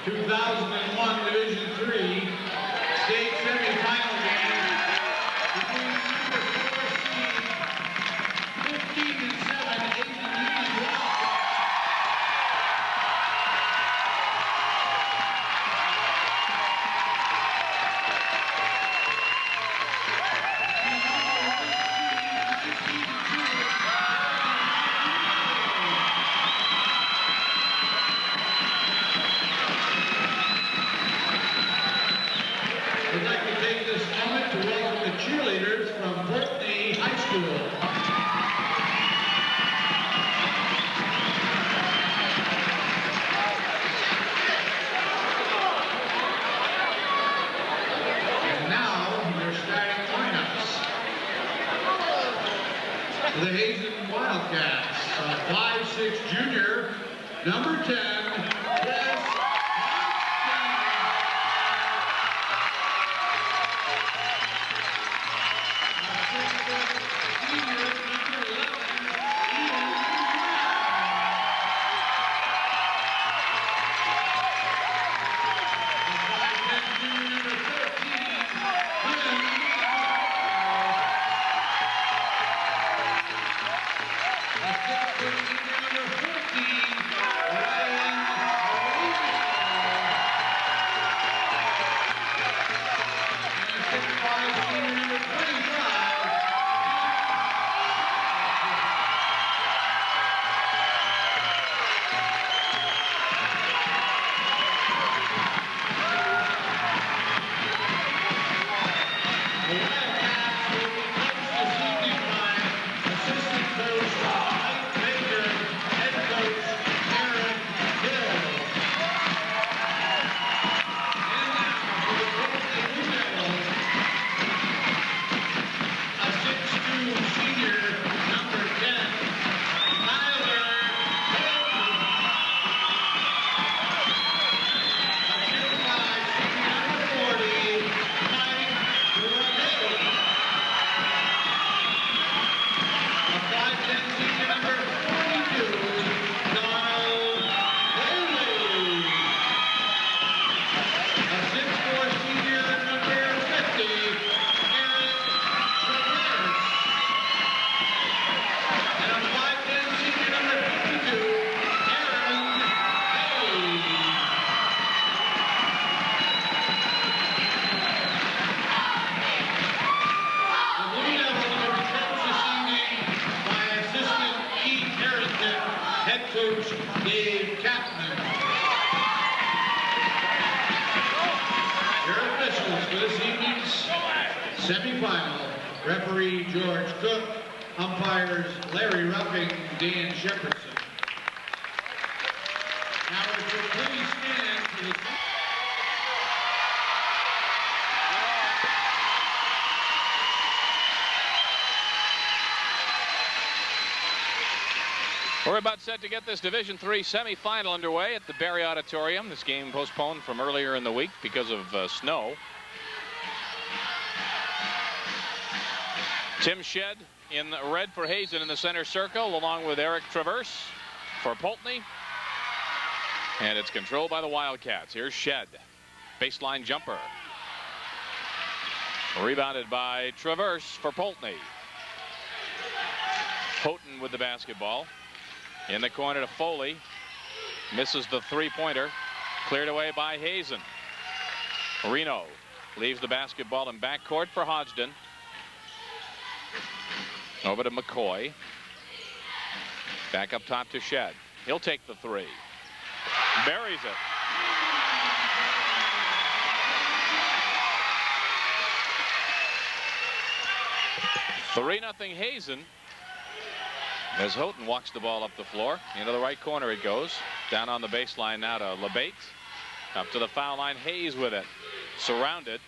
2001 Division III state semifinal game between number 4 seed 15-7 Hazen Wildcats. We'd like to take this moment to welcome the cheerleaders from Poultney High School. And now, their starting lineups. The Hazen Wildcats, 5'6" junior, number 10, semifinal, referee George Cook, umpires Larry Ruffing, Dan Shepardson. Now if you'll please stand for the... We're about set to get this Division III semifinal underway at the Barry Auditorium. This game postponed from earlier in the week because of snow. Tim Shedd in red for Hazen in the center circle, along with Eric Traverse for Poultney. And it's controlled by the Wildcats. Here's Shedd. Baseline jumper. Rebounded by Traverse for Poultney. Houghton with the basketball. In the corner to Foley. Misses the three-pointer. Cleared away by Hazen. Reno leaves the basketball in backcourt for Hodgson. Over to McCoy. Back up top to Shedd. He'll take the three. Buries it. (3-0) Hazen. As Houghton walks the ball up the floor. Into the right corner it goes. Down on the baseline now to LeBate. Up to the foul line. Hayes with it. Surrounded.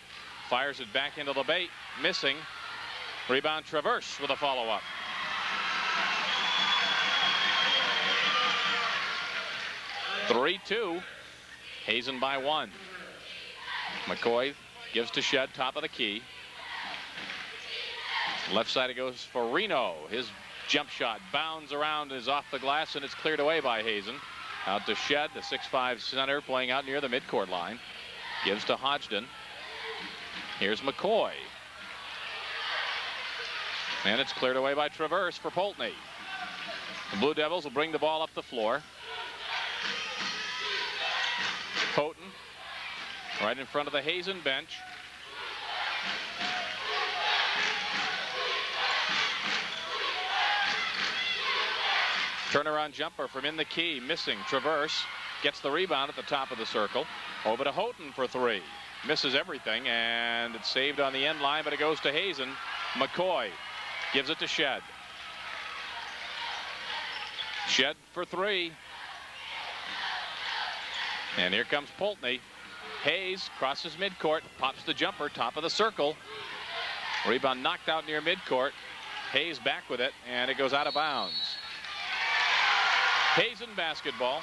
Fires it back into LeBate. Missing. Rebound Traverse with a follow-up. (3-2). Hazen by 1. McCoy gives to Shedd, top of the key. Left side it goes for Reno. His jump shot bounds around, is off the glass, and it's cleared away by Hazen. Out to Shed, the 6'5" center, playing out near the midcourt line. Gives to Hodgson. Here's McCoy. And it's cleared away by Traverse for Poultney. The Blue Devils will bring the ball up the floor. Houghton right in front of the Hazen bench. Turnaround jumper from in the key, missing. Traverse gets the rebound at the top of the circle. Over to Houghton for three. Misses everything, and it's saved on the end line, but it goes to Hazen. McCoy gives it to Shed. Shed for three. And here comes Poultney. Hayes crosses midcourt, pops the jumper, top of the circle. Rebound knocked out near midcourt. Hayes back with it, and it goes out of bounds. Hazen basketball.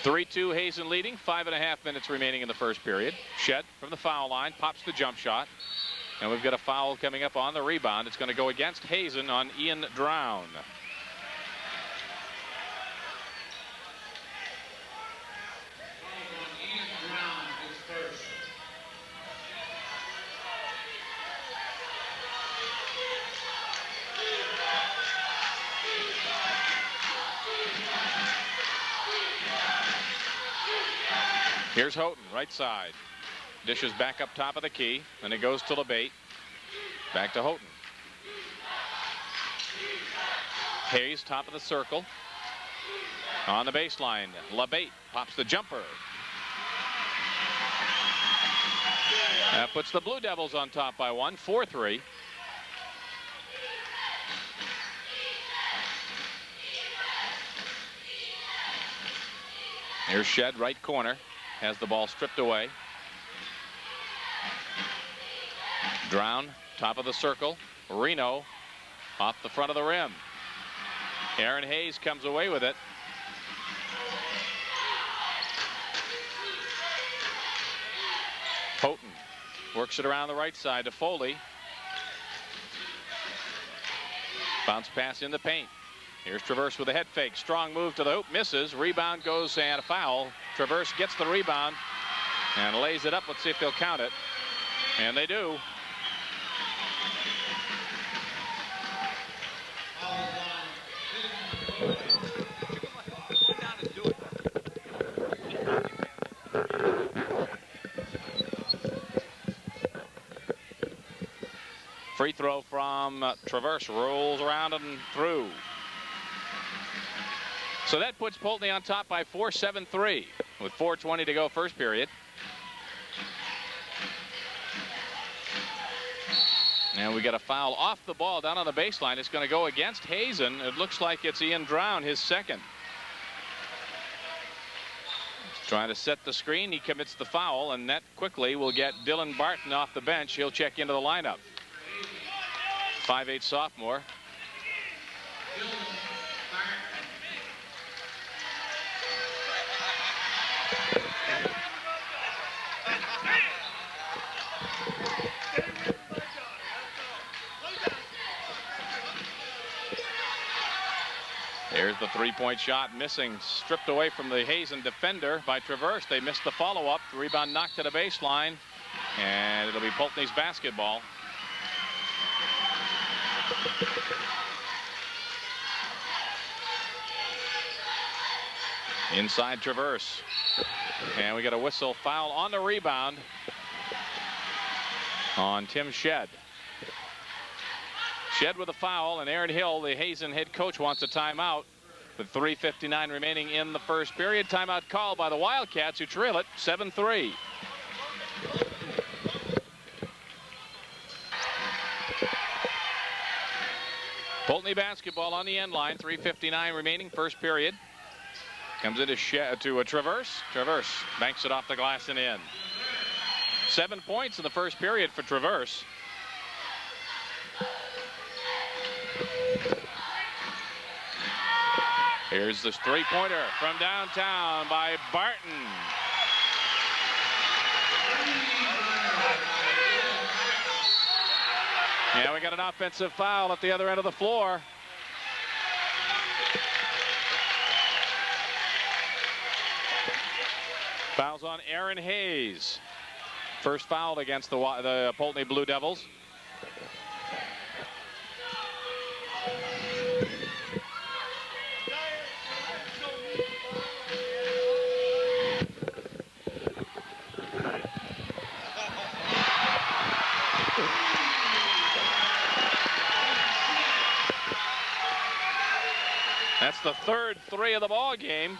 (3-2) Hazen leading, 5.5 minutes remaining in the first period. Shed from the foul line, pops the jump shot. And we've got a foul coming up on the rebound. It's going to go against Hazen on Ian Drown. Here's Houghton, right side. Dishes back up top of the key, and it goes to LeBate. Back to Houghton. Hayes, top of the circle. On the baseline, LeBate pops the jumper. That puts the Blue Devils on top by one, 4-3. Here's Shed, right corner. Has the ball stripped away. Drown, top of the circle. Reno off the front of the rim. Aaron Hayes comes away with it. Houghton works it around the right side to Foley. Bounce pass in the paint. Here's Traverse with a head fake. Strong move to the hoop. Misses. Rebound goes and a foul. Traverse gets the rebound and lays it up. Let's see if they'll count it. And they do. Free throw from Traverse. Rolls around and through. So that puts Poultney on top by 4, 7-3 with 4:20 to go first period. And we got a foul off the ball down on the baseline. It's going to go against Hazen. It looks like it's Ian Drown, his second. Trying to set the screen. He commits the foul, and that quickly will get Dylan Barton off the bench. He'll check into the lineup. 5'8" sophomore. There's the three-point shot missing, stripped away from the Hazen defender by Traverse. They missed the follow-up. The rebound knocked to the baseline, and it'll be Poultney's basketball. Inside Traverse, and we got a whistle foul on the rebound on Tim Shed. Shed with a foul, and Aaron Hill, the Hazen head coach, wants a timeout with 3:59 remaining in the first period. Timeout called by the Wildcats, who trail it 7-3. Poultney basketball on the end line, 3:59 remaining first period. Comes into a Traverse. Traverse banks it off the glass and in. 7 points in the first period for Traverse. Here's this three-pointer from downtown by Barton. Yeah, we got an offensive foul at the other end of the floor. Fouls on Aaron Hayes. First foul against the Poultney Blue Devils. That's the third three of the ball game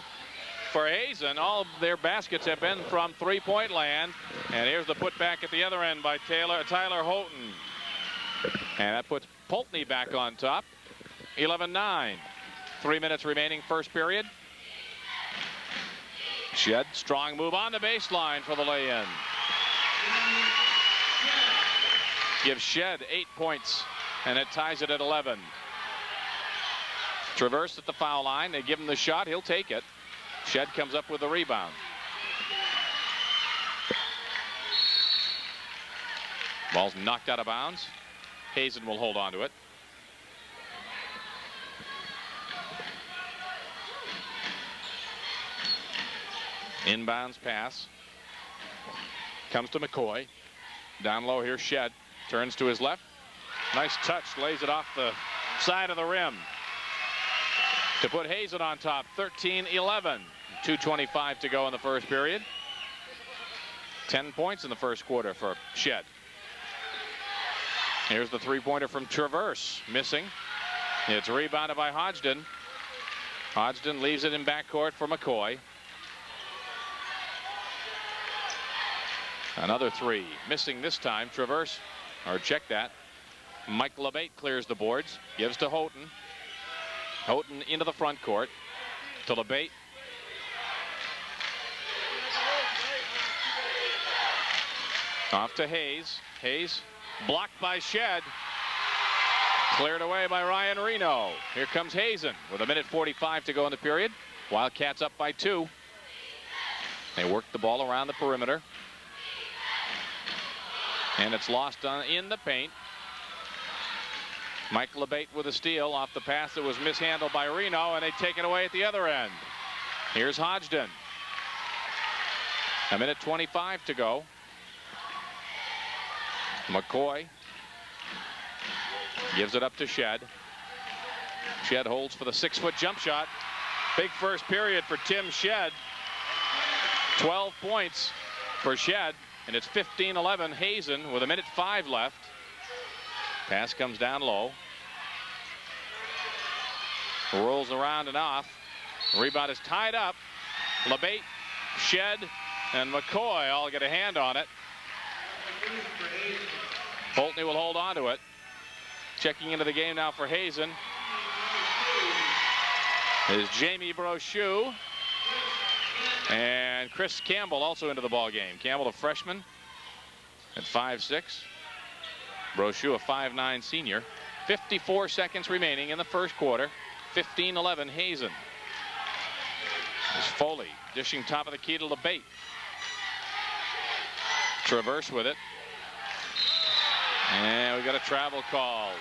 for Hazen. All of their baskets have been from three-point land. And here's the putback at the other end by Tyler Houghton. And that puts Poultney back on top. 11-9. 3 minutes remaining, first period. Shed, strong move on the baseline for the lay-in. Gives Shed 8 points, and it ties it at 11. Traverse at the foul line. They give him the shot. He'll take it. Shed comes up with the rebound. Ball's knocked out of bounds. Hazen will hold on to it. Inbounds pass. Comes to McCoy. Down low here, Shed. Turns to his left. Nice touch. Lays it off the side of the rim to put Hazen on top. 13-11. 2:25 to go in the first period. 10 points in the first quarter for Shed. Here's the three-pointer from Traverse. Missing. It's rebounded by Hodgson. Hodgson leaves it in backcourt for McCoy. Another three. Missing this time. Traverse, or check that. Mike LeBate clears the boards. Gives to Houghton. Houghton into the front court. To LeBate. Off to Hayes. Hayes blocked by Shed. Cleared away by Ryan Reno. Here comes Hazen with 1:45 to go in the period. Wildcats up by 2. They work the ball around the perimeter. And it's lost in the paint. Mike LeBate with a steal off the pass that was mishandled by Reno, and they take it away at the other end. Here's Hodgson. 1:25 to go. McCoy gives it up to Shed. Shed holds for the 6-foot jump shot. Big first period for Tim Shed. 12 points for Shed, and it's 15-11 Hazen with 1:05 left. Pass comes down low. Rolls around and off. Rebound is tied up. LeBate, Shed, and McCoy all get a hand on it. Poultney will hold on to it. Checking into the game now for Hazen is Jamie Brochu. And Chris Campbell also into the ball game. Campbell, a freshman at 5'6". Brochu, a 5'9" senior. 54 seconds remaining in the first quarter. 15-11 Hazen. There's Foley dishing top of the key to LeBate. Traverse with it. And we got a travel call.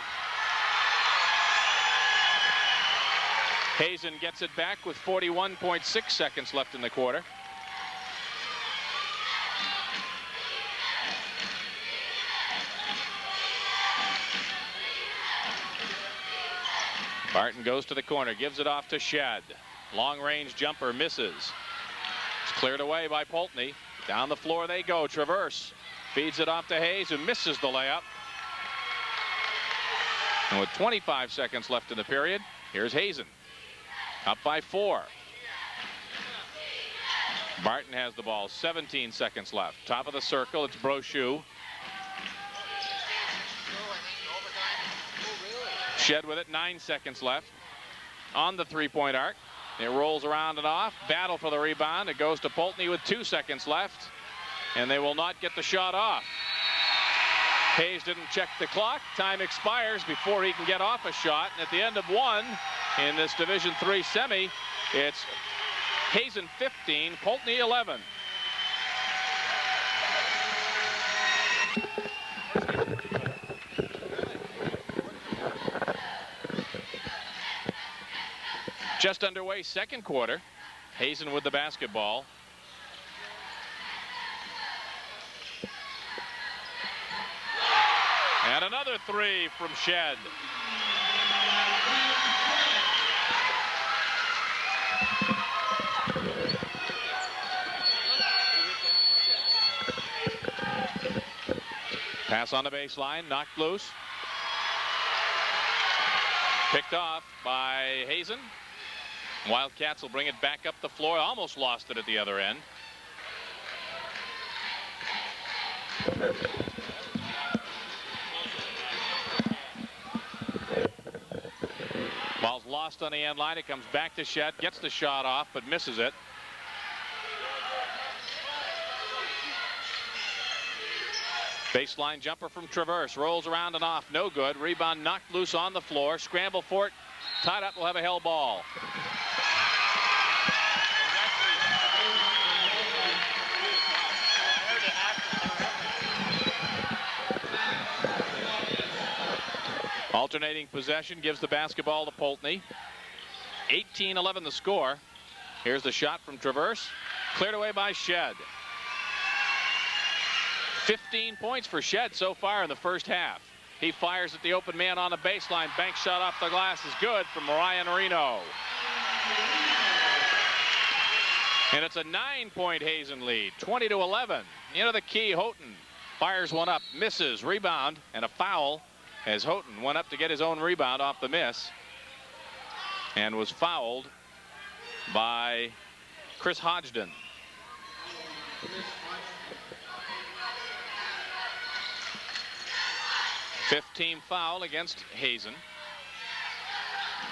Hazen gets it back with 41.6 seconds left in the quarter. Barton goes to the corner, gives it off to Shed. Long range jumper misses. It's cleared away by Poultney. Down the floor they go. Traverse feeds it off to Hayes, who misses the layup. And with 25 seconds left in the period, here's Hazen. Up by 4. Barton has the ball. 17 seconds left. Top of the circle, it's Brochu. Shed with it, 9 seconds left. On the three-point arc. It rolls around and off. Battle for the rebound. It goes to Poultney with 2 seconds left. And they will not get the shot off. Hayes didn't check the clock. Time expires before he can get off a shot. And at the end of 1 in this Division III semi, it's Hazen 15, Poultney 11. Just underway, second quarter. Hazen with the basketball. And another three from Shed. Pass on the baseline, knocked loose. Picked off by Hazen. Wildcats will bring it back up the floor. Almost lost it at the other end. Ball's lost on the end line. It comes back to Shed. Gets the shot off, but misses it. Baseline jumper from Traverse. Rolls around and off. No good. Rebound knocked loose on the floor. Scramble for it. Tied up. Will have a held ball. Alternating possession gives the basketball to Poultney. 18-11 the score. Here's the shot from Traverse. Cleared away by Shed. 15 points for Shed so far in the first half. He fires at the open man on the baseline. Bank shot off the glass is good from Ryan Reno. And it's a 9-point Hazen lead, 20-11. Into the key, Houghton fires one up, misses, rebound, and a foul as Houghton went up to get his own rebound off the miss and was fouled by Chris Hodgson. Fifth-team foul against Hazen.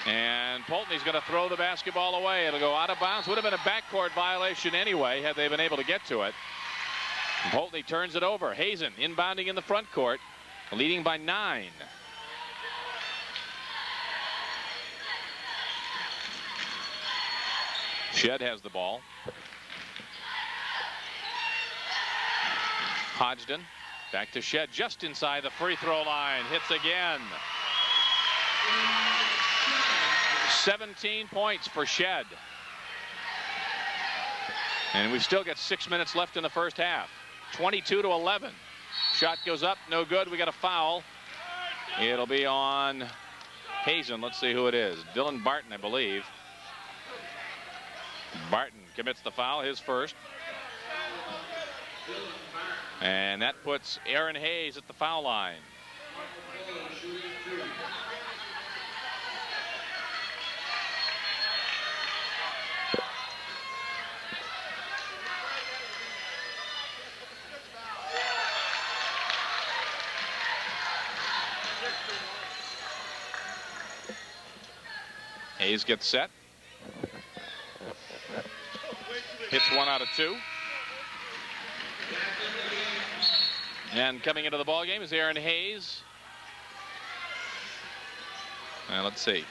And Poultney's going to throw the basketball away. It'll go out of bounds. Would have been a backcourt violation anyway had they been able to get to it. And Poultney turns it over. Hazen inbounding in the front court, leading by 9. Shed has the ball. Hodgson back to Shed just inside the free throw line. Hits again. 17 points for Shed. And we've still got 6 minutes left in the first half. 22-11. Shot goes up, no good. We got a foul. It'll be on Hazen. Let's see who it is. Dylan Barton, I believe. Barton commits the foul, his first. And that puts Aaron Hayes at the foul line. Hayes gets set. Hits 1 out of 2. And coming into the ball game is Aaron Hayes. And let's see.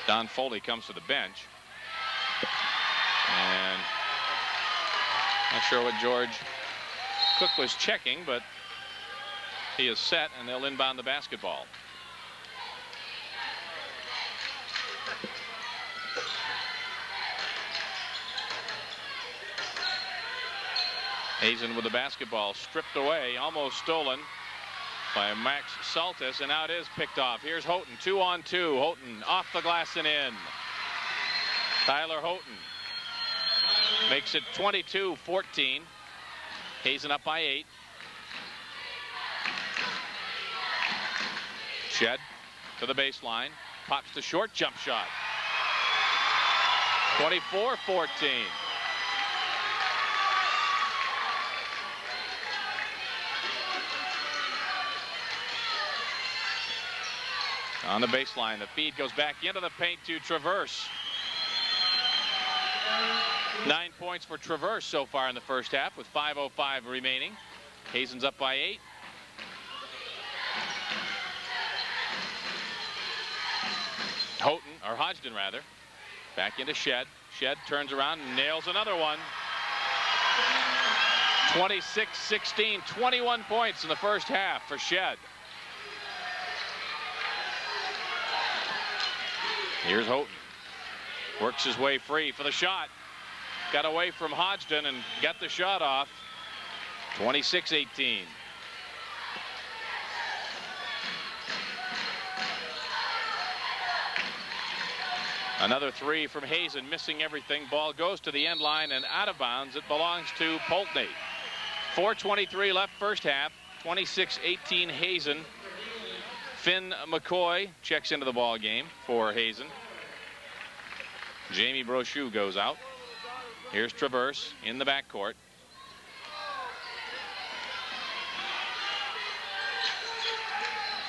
Don Foley comes to the bench. And not sure what George Cook was checking, but he is set, and they'll inbound the basketball. Hazen with the basketball stripped away, almost stolen by Max Saltis, and now it is picked off. Here's Houghton, 2-on-2. Houghton off the glass and in. Tyler Houghton makes it 22-14. Hazen up by 8. Shed to the baseline, pops the short jump shot. 24-14. On the baseline, the feed goes back into the paint to Traverse. 9 points for Traverse so far in the first half with 5:05 remaining. Hazen's up by 8. Houghton, or Hodgson rather, back into Shed. Shed turns around and nails another one. 26-16, 21 points in the first half for Shed. Here's Houghton. Works his way free for the shot. Got away from Hodgson and got the shot off. 26-18. Another three from Hazen, missing everything. Ball goes to the end line and out of bounds. It belongs to Poultney. 4:23 left first half. 26-18 Hazen. Finn McCoy checks into the ball game for Hazen. Jamie Brochu goes out. Here's Traverse in the backcourt.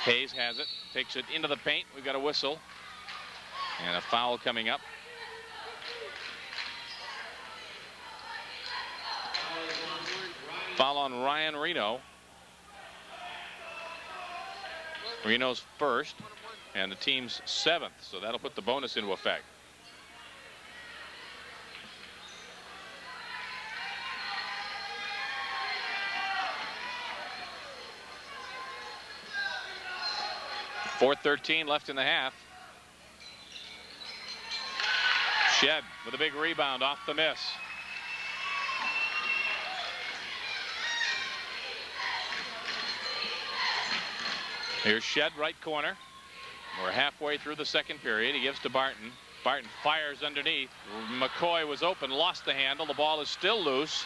Hayes has it, takes it into the paint. We've got a whistle and a foul coming up. Foul on Ryan Reno. Reno's first and the team's 7th, so that'll put the bonus into effect. .413 left in the half. Shed with a big rebound off the miss. Here's Shed, right corner. We're halfway through the second period. He gives to Barton. Barton fires underneath. McCoy was open, lost the handle. The ball is still loose.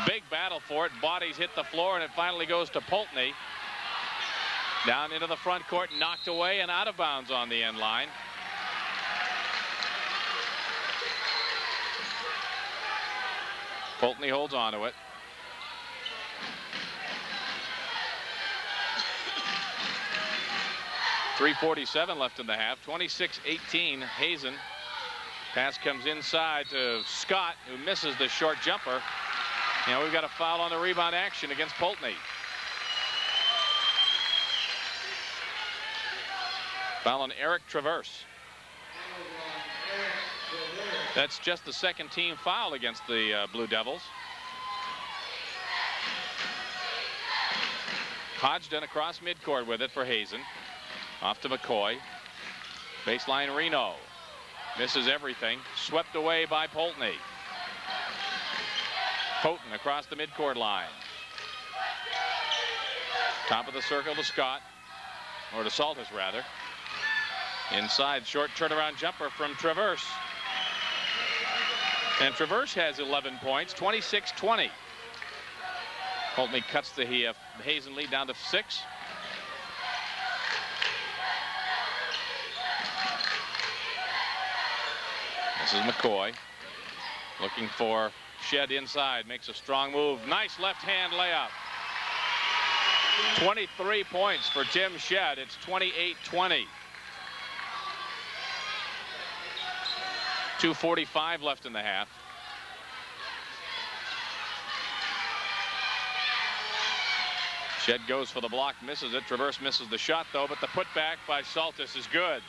Big battle for it. Bodies hit the floor, and it finally goes to Poultney. Down into the front court, knocked away and out of bounds on the end line. Poultney holds on to it. .347 left in the half. 26-18 Hazen. Pass comes inside to Scott, who misses the short jumper. Now we've got a foul on the rebound action against Poultney. Foul on Eric Traverse. That's just the second team foul against the Blue Devils. Hodgson across midcourt with it for Hazen. Off to McCoy. Baseline Reno. Misses everything. Swept away by Poultney. Houghton across the midcourt line. Top of the circle to Scott. Or to Saltis, rather. Inside, short turnaround jumper from Traverse. And Traverse has 11 points, 26-20. Poultney cuts the Hazen lead down to 6. This is McCoy looking for Shed inside, makes a strong move. Nice left-hand layup. 23 points for Tim Shed. It's 28-20. 2:45 left in the half. Shed goes for the block, misses it. Traverse misses the shot, though, but the putback by Saltis is good.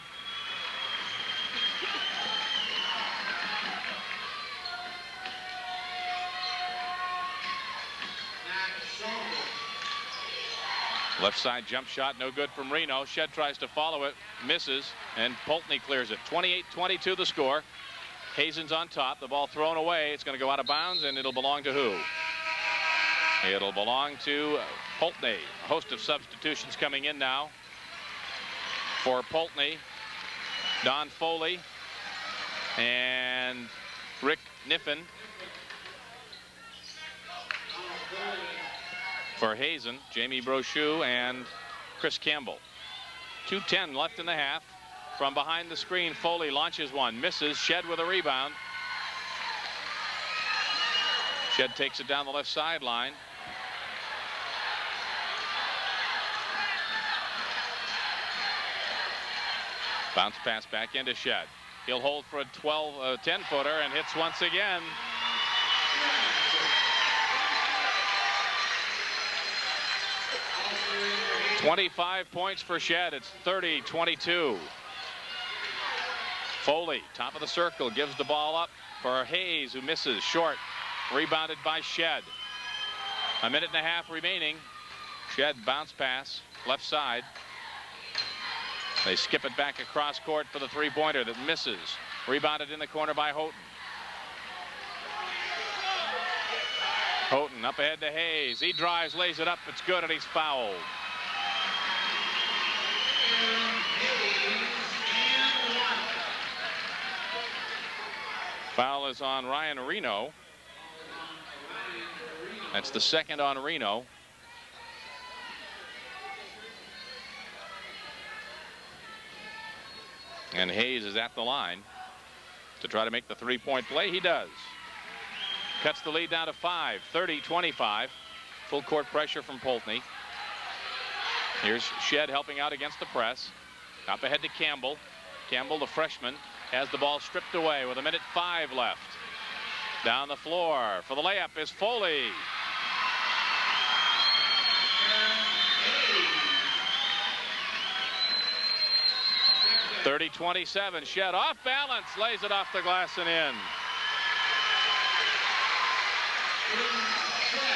Left side jump shot, no good from Reno. Shed tries to follow it, misses, and Poultney clears it. 28-22 the score. Hazen's on top. The ball thrown away. It's going to go out of bounds, and it'll belong to who? It'll belong to Poultney. A host of substitutions coming in now for Poultney. Don Foley and Rick Niffen. For Hazen, Jamie Brochu and Chris Campbell. 2:10 left in the half. From behind the screen, Foley launches one, misses. Shed with a rebound. Shed takes it down the left sideline. Bounce pass back into Shed. He'll hold for a 10-footer and hits once again. .25 points for Shed. It's 30-22. Foley, top of the circle, gives the ball up for Hayes, who misses. Short, rebounded by Shed. A minute and a half remaining. Shed bounce pass, left side. They skip it back across court for the three-pointer that misses. Rebounded in the corner by Houghton. Houghton up ahead to Hayes. He drives, lays it up. It's good, and he's fouled. Foul is on Ryan Reno. That's the second on Reno. And Hayes is at the line to try to make the three-point play. He does. Cuts the lead down to 5, 30-25. Full court pressure from Poultney. Here's Shed helping out against the press. Up ahead to Campbell. Campbell, the freshman, has the ball stripped away with 1:05 left. Down the floor for the layup is Foley. (30-27). Shed off balance, lays it off the glass and in.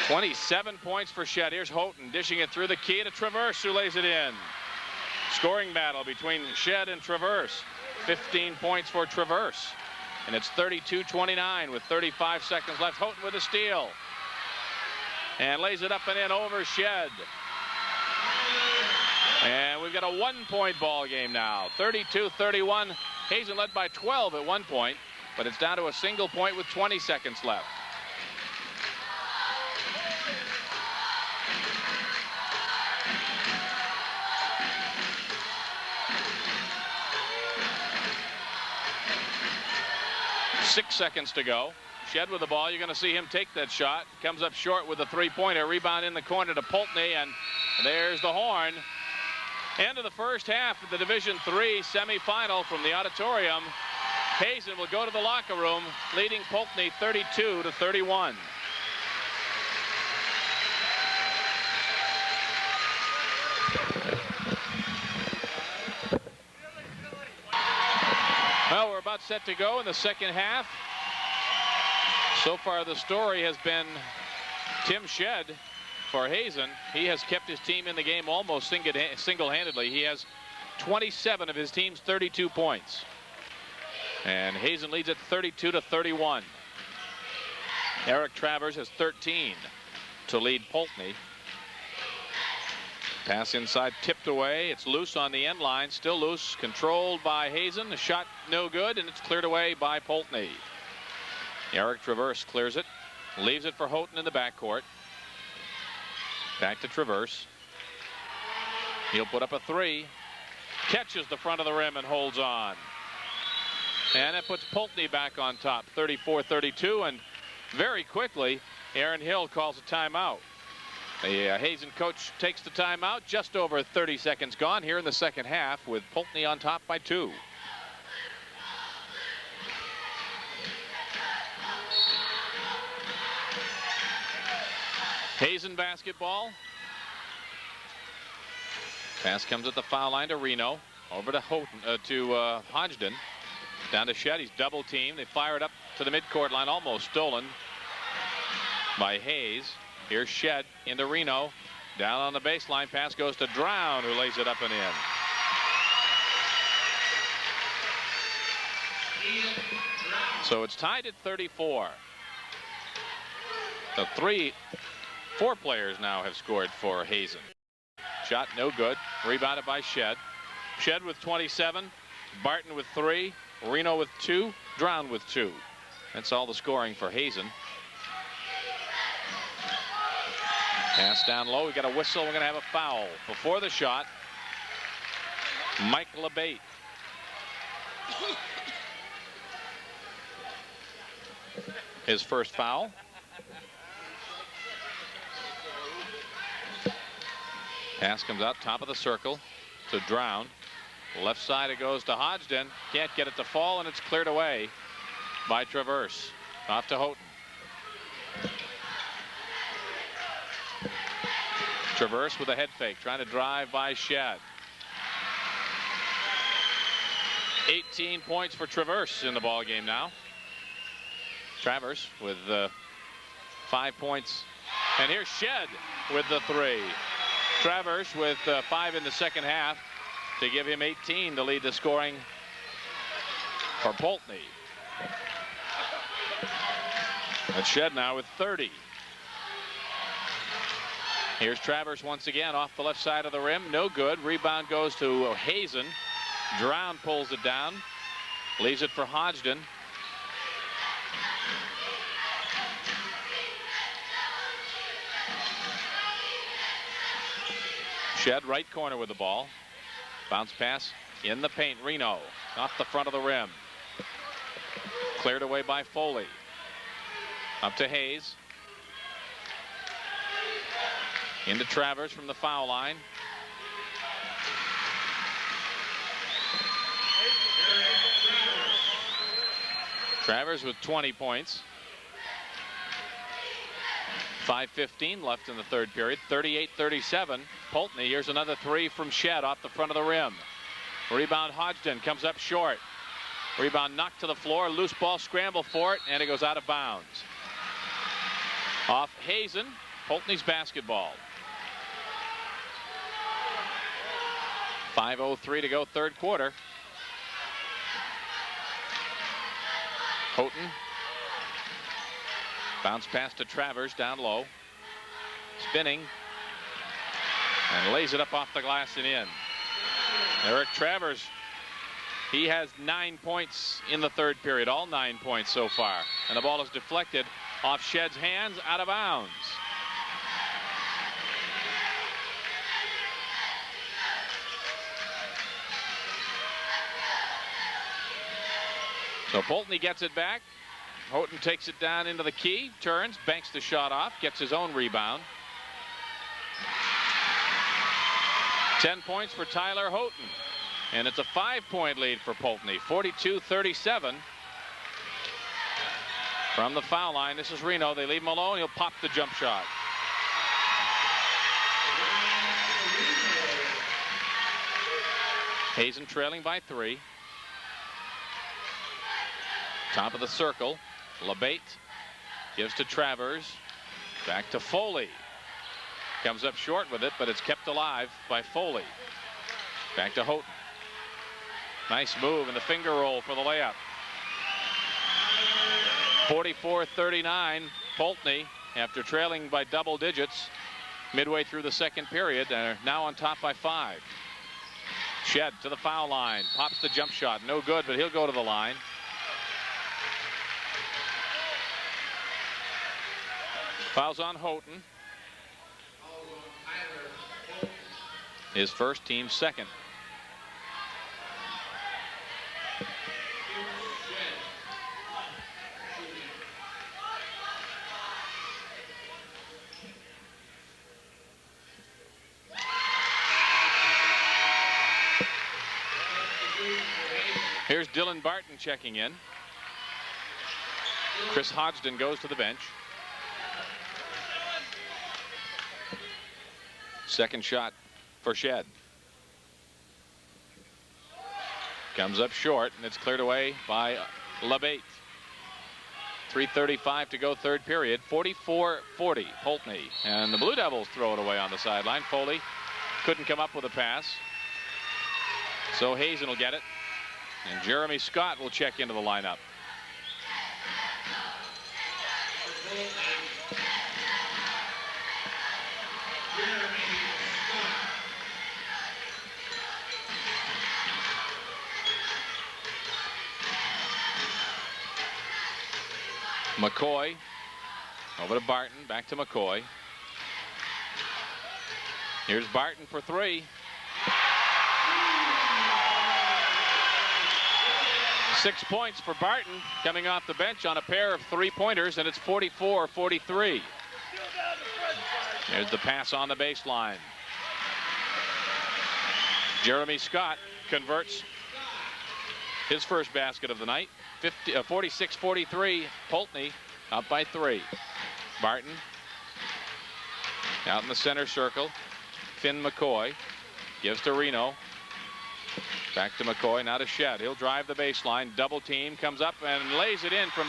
27 points for Shed. Here's Houghton dishing it through the key to Traverse, who lays it in. Scoring battle between Shed and Traverse. 15 points for Traverse. And it's 32-29 with 35 seconds left. Houghton with a steal. And lays it up and in over Shed. And we've got a 1-point ball game now. 32-31. Hazen led by 12 at one point, but it's down to a single point with 20 seconds left. Six seconds to go. Shed with the ball. You're going to see him take that shot. Comes up short with a three-pointer. Rebound in the corner to Poultney, and there's the horn. End of the first half of the Division III semifinal from the auditorium. Hazen will go to the locker room, leading Poultney 32-31. Well, we're about set to go in the second half. So far, the story has been Tim Shed for Hazen. He has kept his team in the game almost single-handedly. He has 27 of his team's 32 points. And Hazen leads at 32-31. Eric Travers has 13 to lead Poultney. Pass inside, tipped away. It's loose on the end line. Still loose, controlled by Hazen. The shot no good, and it's cleared away by Poultney. Eric Traverse clears it. Leaves it for Houghton in the backcourt. Back to Traverse. He'll put up a three. Catches the front of the rim and holds on. And it puts Poultney back on top, 34-32. And very quickly, Aaron Hill calls a timeout. The Hazen coach takes the timeout. Just over 30 seconds gone here in the second half with Poultney on top by 2. Hazen basketball. Pass comes at the foul line to Reno. Over to Houghton, to Hodgson. Down to Shed. He's double teamed. They fire it up to the midcourt line, almost stolen by Hayes. Here's Shed into Reno. Down on the baseline. Pass goes to Drown, who lays it up and in. So it's tied at 34. So 4 players now have scored for Hazen. Shot no good. Rebounded by Shed. Shed with 27. Barton with 3. Reno with 2. Drown with 2. That's all the scoring for Hazen. Pass down low. We got a whistle. We're going to have a foul. Before the shot, Mike LeBate. His first foul. Pass comes out top of the circle to Drown. Left side it goes to Hodgson. Can't get it to fall, and it's cleared away by Traverse. Off to Houghton. Traverse with a head fake, trying to drive by Shed. 18 points for Traverse in the ball game now. Travers with 5 points And here's Shed with the 3. Travers with 5 in the second half to give him 18 to lead the scoring for Poultney. And Shed now with 30. Here's Travers once again off the left side of the rim. No good. Rebound goes to Hazen. Drown pulls it down. Leaves it for Hodgson. Shed right corner with the ball. Bounce pass in the paint. Reno off the front of the rim. Cleared away by Foley. Up to Hayes. Into Travers from the foul line. Travers with 20 points. 5:15 left in the third period. 38-37. Poultney. Here's another 3 from Shed off the front of the rim. Rebound Hodgson comes up short. Rebound knocked to the floor. Loose ball, scramble for it, and it goes out of bounds. Off Hazen. Poultney's basketball. 5:03 to go, third quarter. Houghton. Bounce pass to Travers down low. Spinning. And lays it up off the glass and in. Eric Travers, he has 9 points in the third period, all 9 points so far. And the ball is deflected off Shed's hands, out of bounds. So Poultney gets it back. Houghton takes it down into the key, turns, banks the shot off, gets his own rebound. 10 points for Tyler Houghton. And it's a 5-point lead for Poultney, 42-37. From the foul line, this is Reno. They leave him alone. He'll pop the jump shot. Hazen trailing by 3. Top of the circle. LeBate gives to Travers. Back to Foley. Comes up short with it, but it's kept alive by Foley. Back to Houghton. Nice move and the finger roll for the layup. 44-39. Poultney, after trailing by double digits midway through the second period, are now on top by 5. Shed to the foul line. Pops the jump shot. No good, but he'll go to the line. Fouls on Houghton. His first, team second. Here's Dylan Barton checking in. Chris Hodgson goes to the bench. Second shot for Shed. Comes up short, and it's cleared away by LeBate. 3:35 to go, third period. 44-40, Poultney. And the Blue Devils throw it away on the sideline. Foley couldn't come up with a pass. So Hazen will get it. And Jeremy Scott will check into the lineup. McCoy over to Barton, back to McCoy. Here's Barton for 3. 6 points for Barton coming off the bench on a pair of 3-pointers, and it's 44-43. There's the pass on the baseline. Jeremy Scott converts his first basket of the night. 46-43, Poultney up by 3. Barton out in the center circle. Finn McCoy gives to Reno. Back to McCoy, now to Shed. He'll drive the baseline, double team, comes up and lays it in from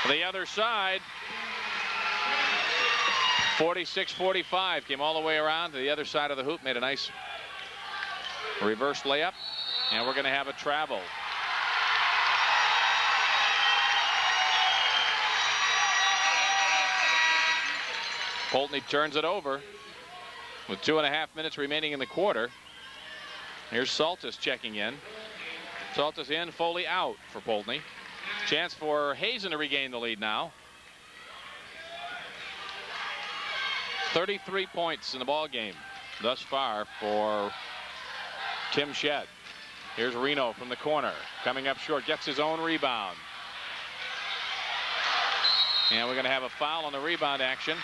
the other side. 46-45. Came all the way around to the other side of the hoop. Made a nice reverse layup. And we're going to have a travel. Poultney turns it over with 2.5 minutes remaining in the quarter. Here's Saltis checking in. Saltis in, Foley out for Poultney. Chance for Hazen to regain the lead now. 33 points in the ball game thus far for Tim Shedd. Here's Reno from the corner, coming up short, gets his own rebound. And we're going to have a foul on the rebound action.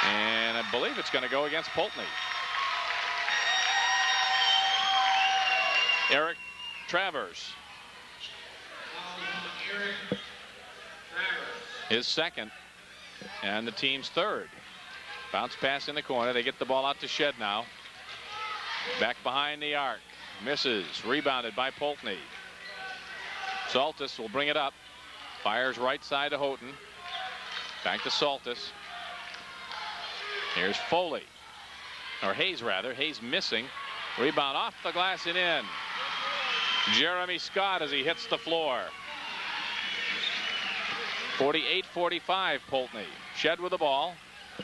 And I believe it's going to go against Poultney. Eric Travers. His second and the team's third. Bounce pass in the corner. They get the ball out to Shedd now. Back behind the arc. Misses. Rebounded by Poultney. Saltis will bring it up. Fires right side to Houghton. Back to Saltis. Here's Foley. Or Hayes rather. Hayes missing. Rebound off the glass and in. Jeremy Scott as he hits the floor. 48-45 Poultney. Shedd with the ball.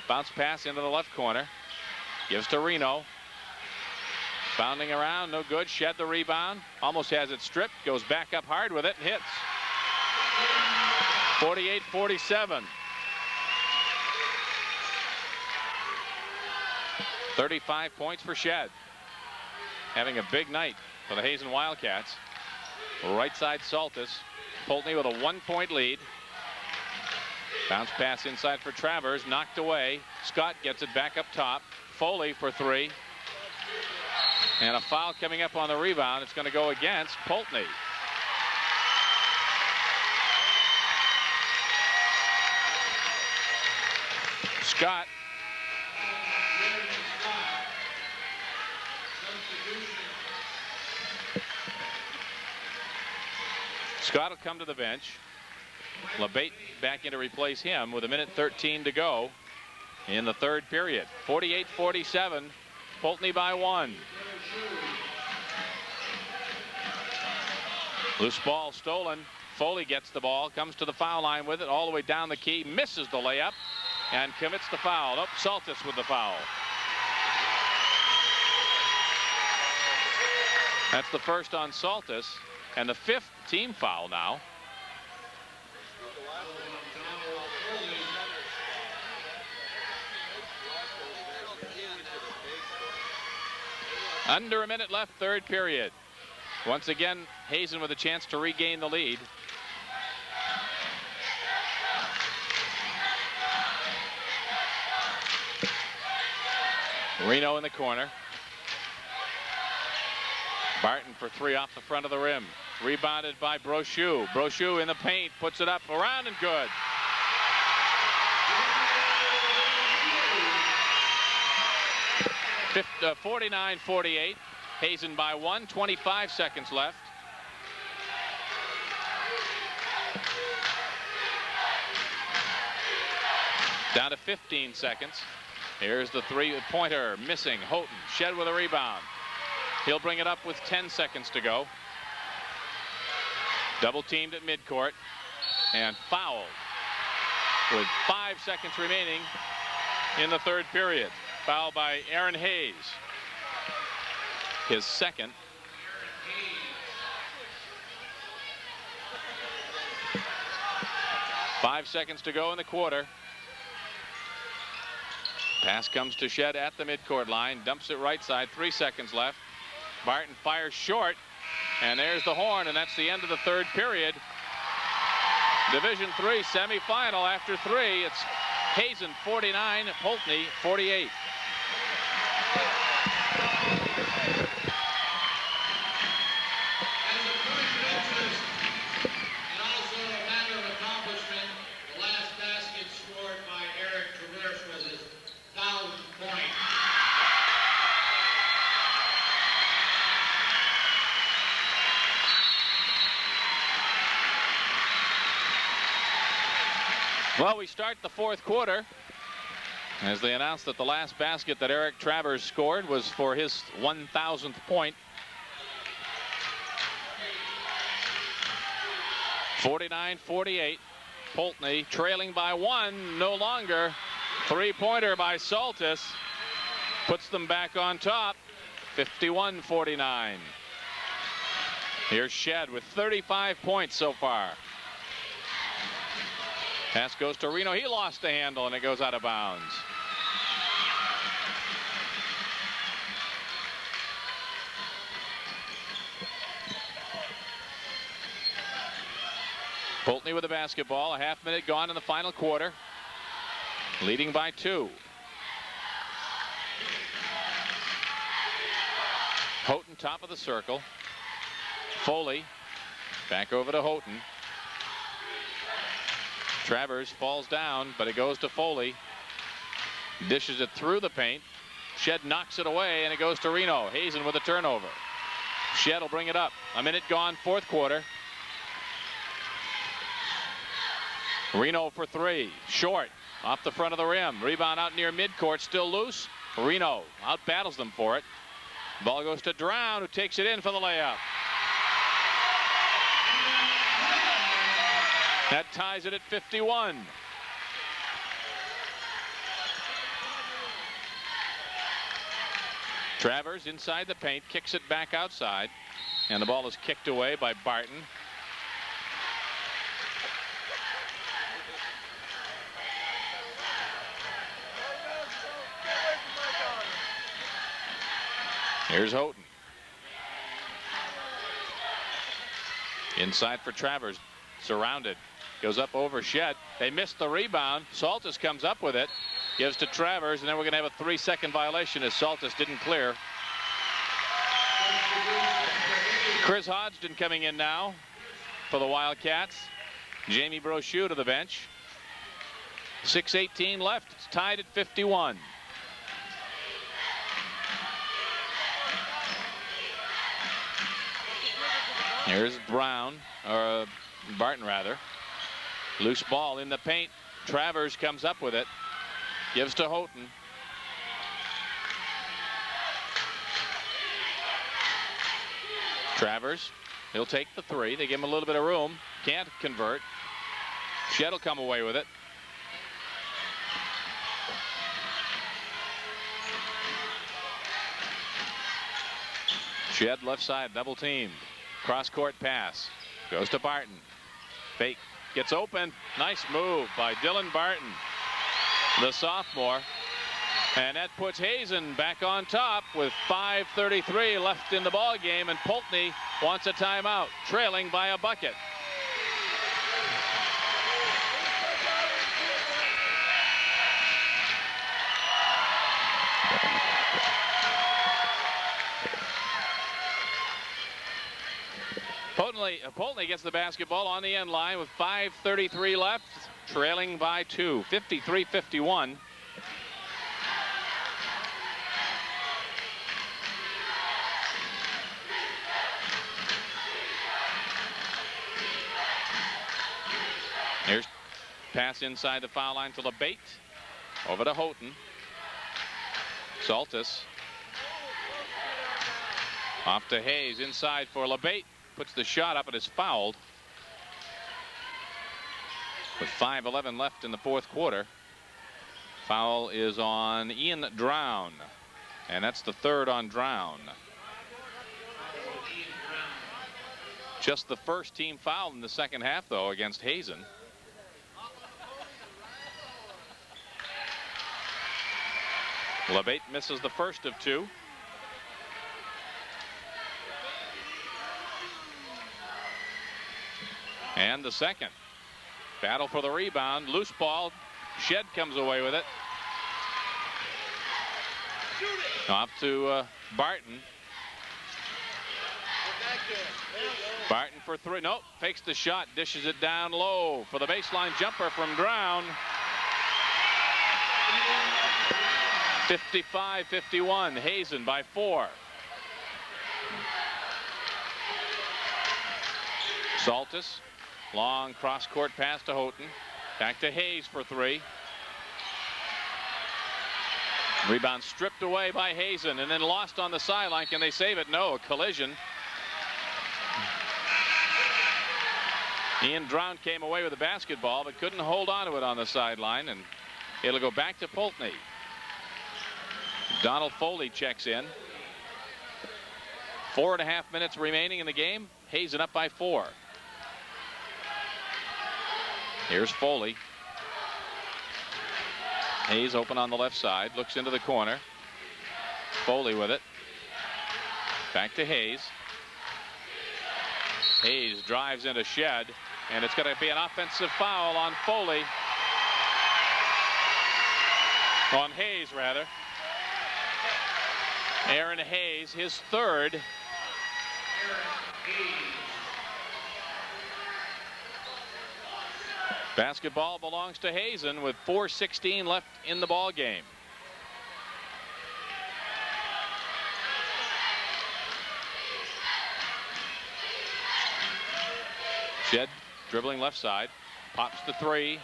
Bounce pass into the left corner. Gives to Reno. Bounding around, no good. Shedd the rebound. Almost has it stripped. Goes back up hard with it and hits. 48-47. 35 points for Shedd. Having a big night for the Hazen Wildcats. Right side Saltis. Poultney with a 1-point lead. Bounce pass inside for Travers. Knocked away. Scott gets it back up top. Foley for three. And a foul coming up on the rebound. It's going to go against Poultney. Scott. Scott will come to the bench. LeBate back in to replace him with 1:13 to go in the third period. 48-47. Poultney by 1. Loose ball stolen. Foley gets the ball, comes to the foul line with it all the way down the key, misses the layup, and commits the foul. Nope, Saltis with the foul. That's the first on Saltis, and the 5th team foul now. Under a minute left, third period. Once again, Hazen with a chance to regain the lead. Reno in the corner. Barton for three off the front of the rim. Rebounded by Brochu. Brochu in the paint, puts it up, around and good. Uh, 49-48. Hazen by 1. 25 seconds left. Down to 15 seconds. Here's the three-pointer missing. Houghton. Shedd with a rebound. He'll bring it up with 10 seconds to go. Double teamed at midcourt and fouled with 5 seconds remaining in the third period. Foul by Aaron Hayes. His second. Five seconds to go in the quarter. Pass comes to Shedd at the midcourt line. Dumps it right side. 3 seconds left. Barton fires short. And there's the horn, and that's the end of the third period. Division III semifinal after 3. It's Hazen 49, Poultney 48. Well, we start the fourth quarter As they announced that the last basket that Eric Travers scored was for his 1,000th point. 49-48. Poultney trailing by 1, no longer. Three-pointer by Saltis puts them back on top. 51-49. Here's Shed with 35 points so far. Pass goes to Reno. He lost the handle and it goes out of bounds. Poultney with the basketball. A half-minute gone in the final quarter. Leading by 2. Houghton top of the circle. Foley back over to Houghton. Travers falls down, but it goes to Foley. Dishes it through the paint. Shed knocks it away, and it goes to Reno. Hazen with a turnover. Shed will bring it up. A minute gone, fourth quarter. Reno for 3. Short. Off the front of the rim. Rebound out near midcourt. Still loose. Reno out battles them for it. Ball goes to Drown, who takes it in for the layup. That ties it at 51. Travers inside the paint, kicks it back outside, and the ball is kicked away by Barton. Here's Houghton. Inside for Travers. Surrounded. Goes up over Shed. They missed the rebound. Saltis comes up with it. Gives to Travers, and then we're going to have a 3-second violation as Saltis didn't clear. Chris Hodgson coming in now for the Wildcats. Jamie Brochu to the bench. 6:18 left. It's tied at 51. Here's Brown, or Barton rather. Loose ball in the paint. Travers comes up with it. Gives to Houghton. Travers, he'll take the 3. They give him a little bit of room. Can't convert. Shed will come away with it. Shed left side, double teamed. Cross court pass. Goes to Barton. Fake. Gets open. Nice move by Dylan Barton, the sophomore. And that puts Hazen back on top with 5:33 left in the ball game, and Poultney wants a timeout, trailing by a bucket. Poultney gets the basketball on the end line with 5:33 left, trailing by 2, 53-51. Here's pass inside the foul line to LeBate. Over to Houghton. Saltis. Off to Hayes inside for LeBate. Puts the shot up and is fouled. With 5:11 left in the fourth quarter. Foul is on Ian Drown. And that's the third on Drown. Just the first team foul in the second half, though, against Hazen. LeBate misses the first of 2. And the second. Battle for the rebound. Loose ball. Shed comes away with it. Off to Barton. Barton for 3. Nope. Fakes the shot. Dishes it down low for the baseline jumper from Drown. 55-51. Hazen by 4. Saltis. Long cross-court pass to Houghton. Back to Hayes for 3. Rebound stripped away by Hazen and then lost on the sideline. Can they save it? No, a collision. Ian Drown came away with the basketball but couldn't hold on to it on the sideline, and it'll go back to Poultney. Donald Foley checks in. 4.5 minutes remaining in the game. Hazen up by 4. Here's Foley. Hayes open on the left side, looks into the corner. Foley with it. Back to Hayes. Hayes drives into Shed, and it's going to be an offensive foul on Foley. On Hayes, rather. Aaron Hayes, his third. Basketball belongs to Hazen with 4:16 left in the ball game. Shed dribbling left side, pops the 3.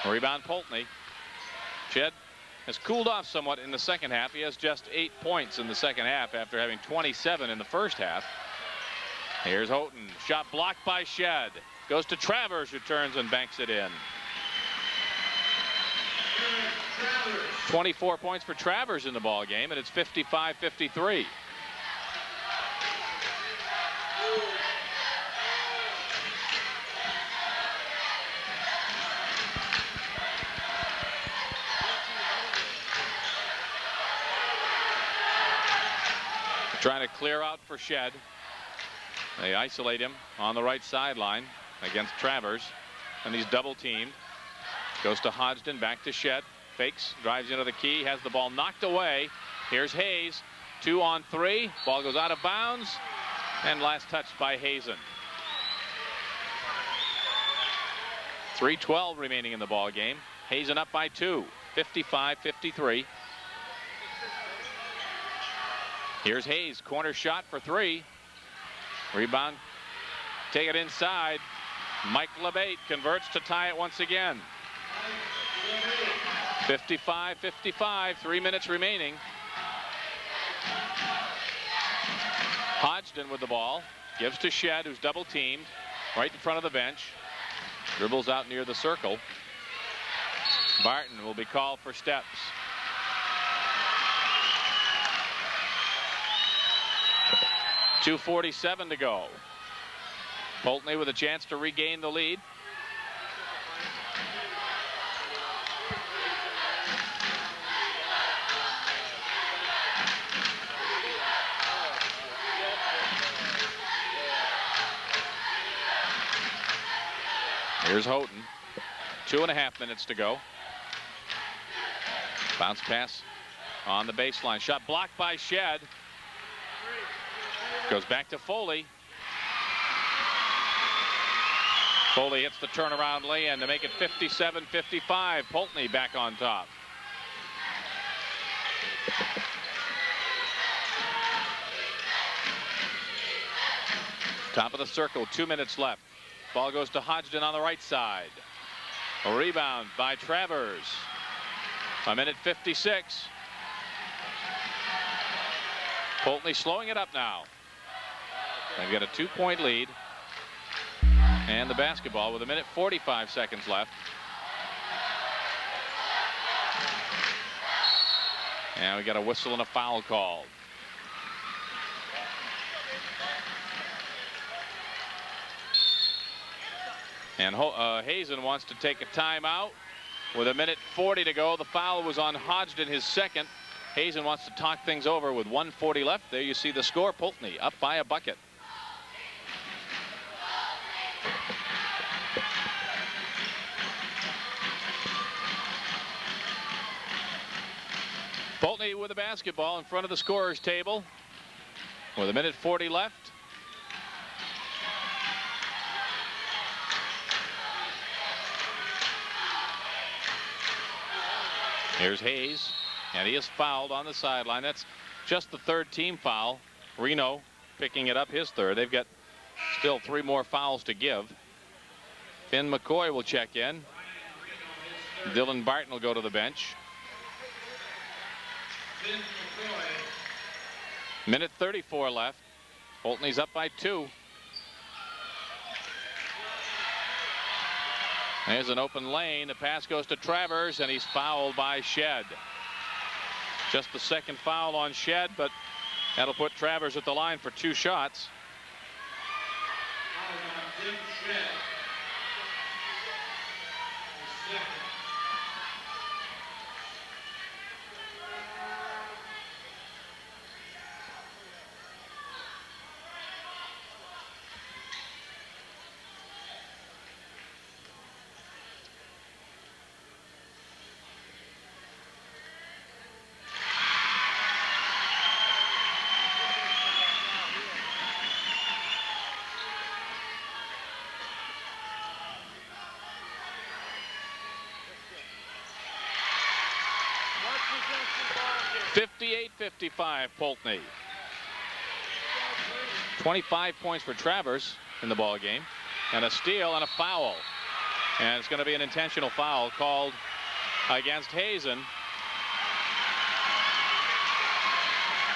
Rebound Poultney. Shed has cooled off somewhat in the second half. He has just 8 points in the second half after having 27 in the first half. Here's Houghton. Shot blocked by Shed. Goes to Travers, who turns and banks it in. 24 points for Travers in the ball game, and it's 55-53. Trying to clear out for Shed. They isolate him on the right sideline against Travers, and he's double teamed. Goes to Hodgson, back to Shed. Fakes, drives into the key, has the ball knocked away. Here's Hayes. 2 on 3. Ball goes out of bounds, and last touched by Hazen. 3:12 remaining in the ball game. Hazen up by 2. 55-53. Here's Hayes, corner shot for 3. Rebound, take it inside. Mike LeBate converts to tie it once again. 55-55, 3 minutes remaining. Hodgson with the ball, gives to Shed, who's double teamed, right in front of the bench. Dribbles out near the circle. Barton will be called for steps. .247 to go. Poultney with a chance to regain the lead. Here's Houghton. 2.5 minutes to go. Bounce pass on the baseline. Shot blocked by Shed. Goes back to Foley. Foley hits the turnaround lay-in to make it 57-55. Poultney back on top. Top of the circle, 2 minutes left. Ball goes to Hodgson on the right side. A rebound by Travers. 1:56. Poultney slowing it up now. They've got a 2-point lead. And the basketball with 1:45 left. And we got a whistle and a foul called. And Hazen wants to take a timeout with 1:40 to go. The foul was on Hodgson, his second. Hazen wants to talk things over with 1:40 left. There you see the score. Poultney up by a bucket. Poultney with the basketball in front of the scorer's table with 1:40 left. Here's Hayes, and he is fouled on the sideline. That's just the third team foul. Reno picking it up, his third. They've got still 3 more fouls to give. Finn McCoy will check in. Dylan Barton will go to the bench. Finn McCoy. Minute 34 left. Poultney's up by 2. There's an open lane. The pass goes to Travers, and he's fouled by Shed. Just the second foul on Shed, but that'll put Travers at the line for 2 shots. Foul on Tim Shed. His second. .55 Poultney. 25 points for Travers in the ball game, and a steal and a foul. And it's going to be an intentional foul called against Hazen.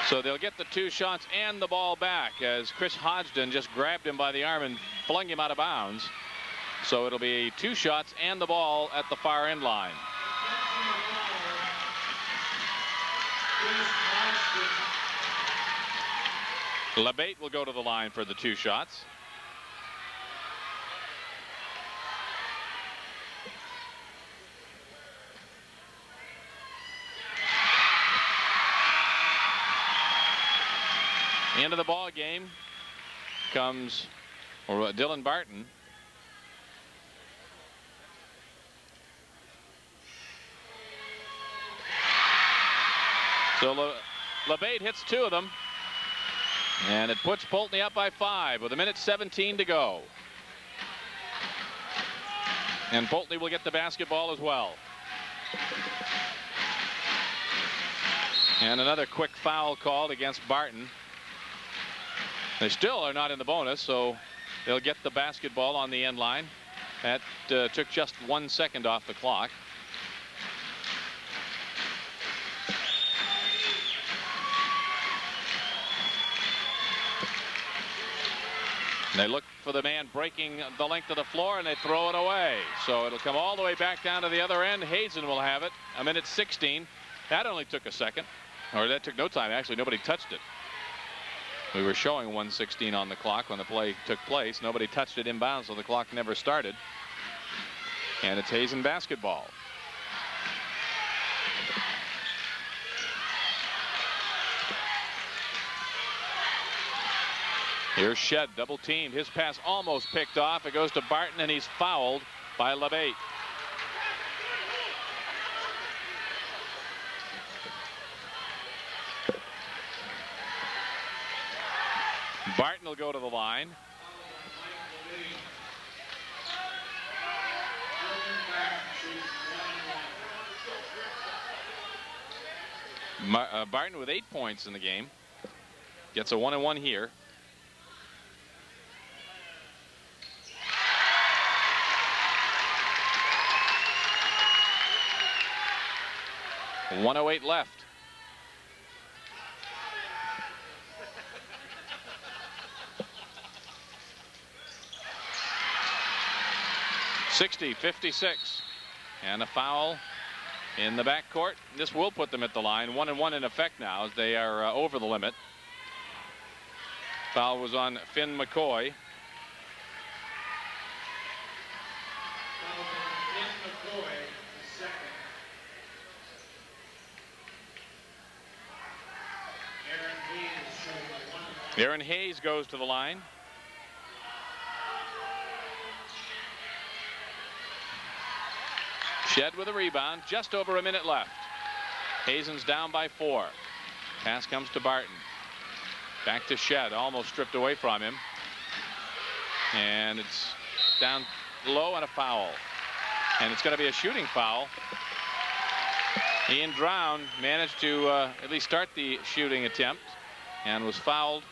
So they'll get the 2 shots and the ball back as Chris Hodgson just grabbed him by the arm and flung him out of bounds. So it'll be 2 shots and the ball at the far end line. LeBate will go to the line for the 2 shots. Into the ball game comes Dylan Barton. So LeBate hits 2 of them, and it puts Poultney up by 5 with 1:17 to go. And Poultney will get the basketball as well. And another quick foul called against Barton. They still are not in the bonus, so they'll get the basketball on the end line. That took just 1 second off the clock. They look for the man breaking the length of the floor, and they throw it away. So it'll come all the way back down to the other end. Hazen will have it. 1:16. That only took a second. Or that took no time. Actually, nobody touched it. We were showing 1:16 on the clock when the play took place. Nobody touched it inbounds, so the clock never started. And it's Hazen basketball. Here's Shed, double teamed. His pass almost picked off. It goes to Barton, and he's fouled by LeBate. Barton will go to the line. Barton with 8 points in the game. Gets a 1-and-1 here. .108 left. .60-56. And a foul in the backcourt. This will put them at the line. 1-and-1 in effect now as they are over the limit. Foul was on Finn McCoy. Aaron Hayes goes to the line. Shed with a rebound. Just over a minute left. Hazen's down by 4. Pass comes to Barton. Back to Shed. Almost stripped away from him. And it's down low and a foul. And it's going to be a shooting foul. Ian Drown managed to at least start the shooting attempt and was fouled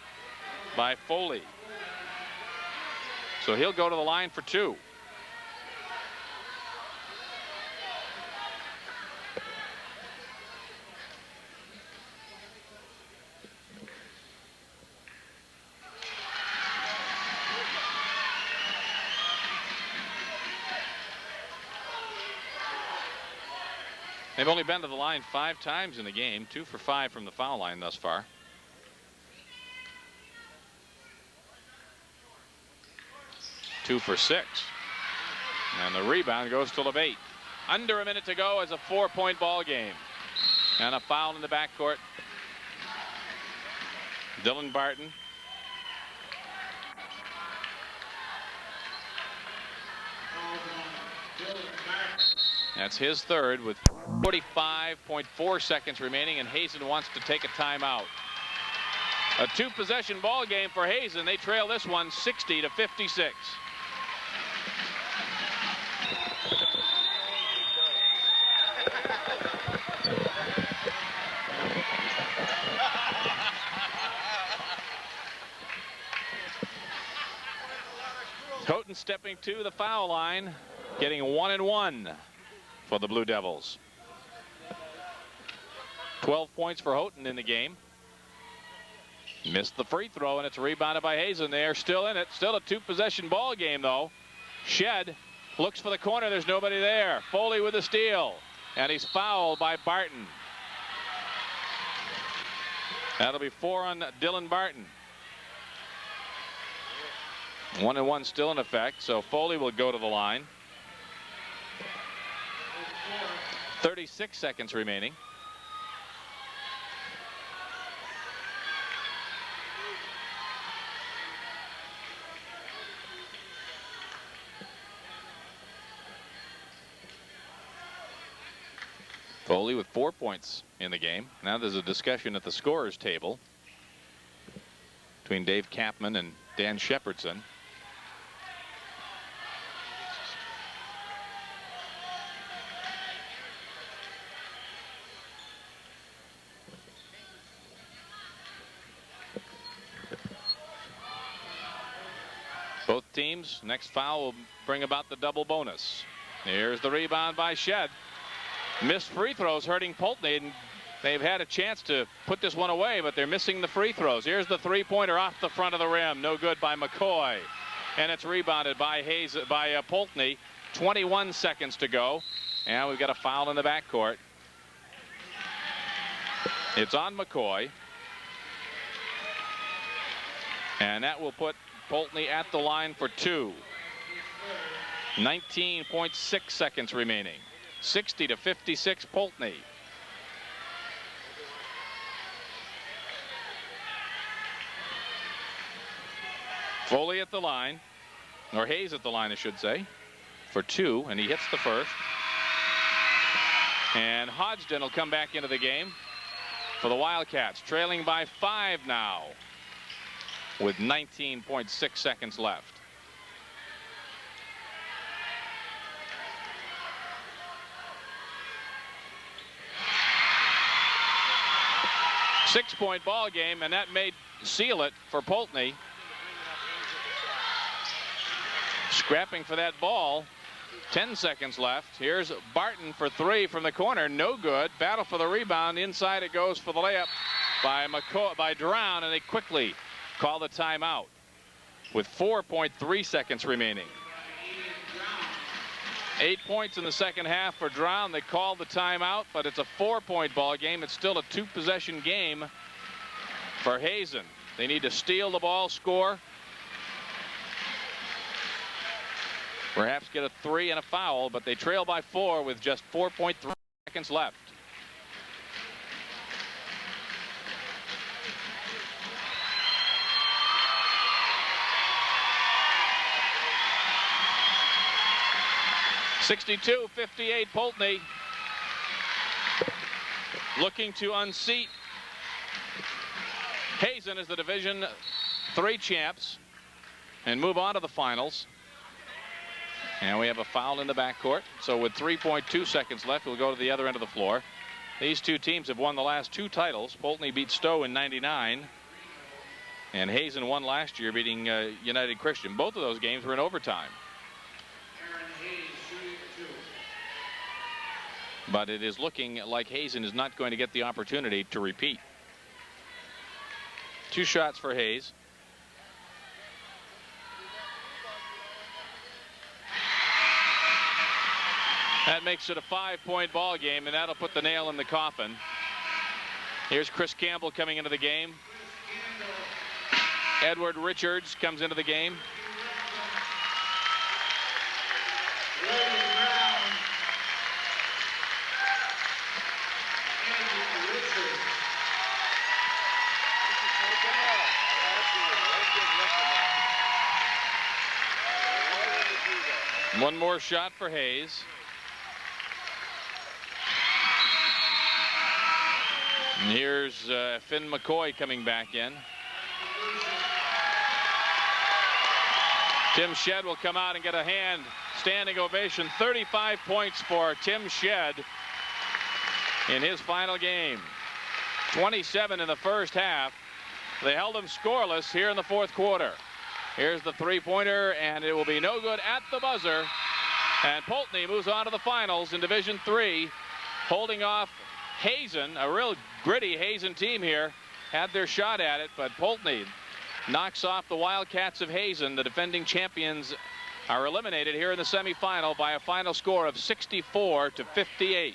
by Foley. So he'll go to the line for 2. They've only been to the line 5 times in the game, 2 for 5 from the foul line thus far. Two for 6. And the rebound goes to LeBate. Under a minute to go as a 4-point ball game. And a foul in the backcourt. Dylan Barton. That's his third with 45.4 seconds remaining, and Hazen wants to take a timeout. A 2-possession ball game for Hazen. They trail this one 60-56. Houghton stepping to the foul line, getting 1-1 for the Blue Devils. 12 points for Houghton in the game. Missed the free throw, and it's rebounded by Hazen. They are still in it. Still a 2-possession ball game, though. Shed looks for the corner. There's nobody there. Foley with the steal, and he's fouled by Barton. That'll be 4 on Dylan Barton. 1-1 still in effect, so Foley will go to the line. 36 seconds remaining. Foley with 4 points in the game. Now there's a discussion at the scorers table between Dave Kapman and Dan Shepherdson. Both teams, next foul will bring about the double bonus. Here's the rebound by Shed. Missed free throws hurting Poultney, and they've had a chance to put this one away, but they're missing the free throws. Here's the three-pointer off the front of the rim. No good by McCoy. And it's rebounded by Poultney. 21 seconds to go. And we've got a foul in the backcourt. It's on McCoy. And that will put Poultney at the line for 2. 19.6 seconds remaining. 60-56 Poultney. Foley at the line, or Hayes at the line, I should say, for 2, and he hits the first. And Hodgson will come back into the game for the Wildcats, trailing by 5 now with 19.6 seconds left. Six-point ball game, and that may seal it for Poultney. Scrapping for that ball. 10 seconds left. Here's Barton for 3 from the corner. No good. Battle for the rebound. Inside it goes for the layup by Drown, and they quickly call the timeout with 4.3 seconds remaining. 8 points in the second half for Drown. They called the timeout, but it's a 4-point ball game. It's still a 2-possession game for Hazen. They need to steal the ball, score, perhaps get a 3 and a foul, but they trail by 4 with just 4.3 seconds left. (62-58) Poultney looking to unseat Hazen as the Division III champs and move on to the finals. And we have a foul in the backcourt. So with 3.2 seconds left, we'll go to the other end of the floor. These two teams have won the last 2 titles. Poultney beat Stowe in '99, and Hazen won last year, beating United Christian. Both of those games were in overtime. But it is looking like Hazen is not going to get the opportunity to repeat. 2 shots for Hayes. That makes it a 5-point ball game, and that'll put the nail in the coffin. Here's Chris Campbell coming into the game. Edward Richards comes into the game. One more shot for Hayes. And here's Finn McCoy coming back in. Tim Shedd will come out and get a standing ovation. 35 points for Tim Shedd in his final game. 27 in the first half. They held him scoreless here in the fourth quarter. Here's the three-pointer, and it will be no good at the buzzer. And Poultney moves on to the finals in Division III, holding off Hazen. A real gritty Hazen team here had their shot at it, but Poultney knocks off the Wildcats of Hazen. The defending champions are eliminated here in the semifinal by a final score of 64-58.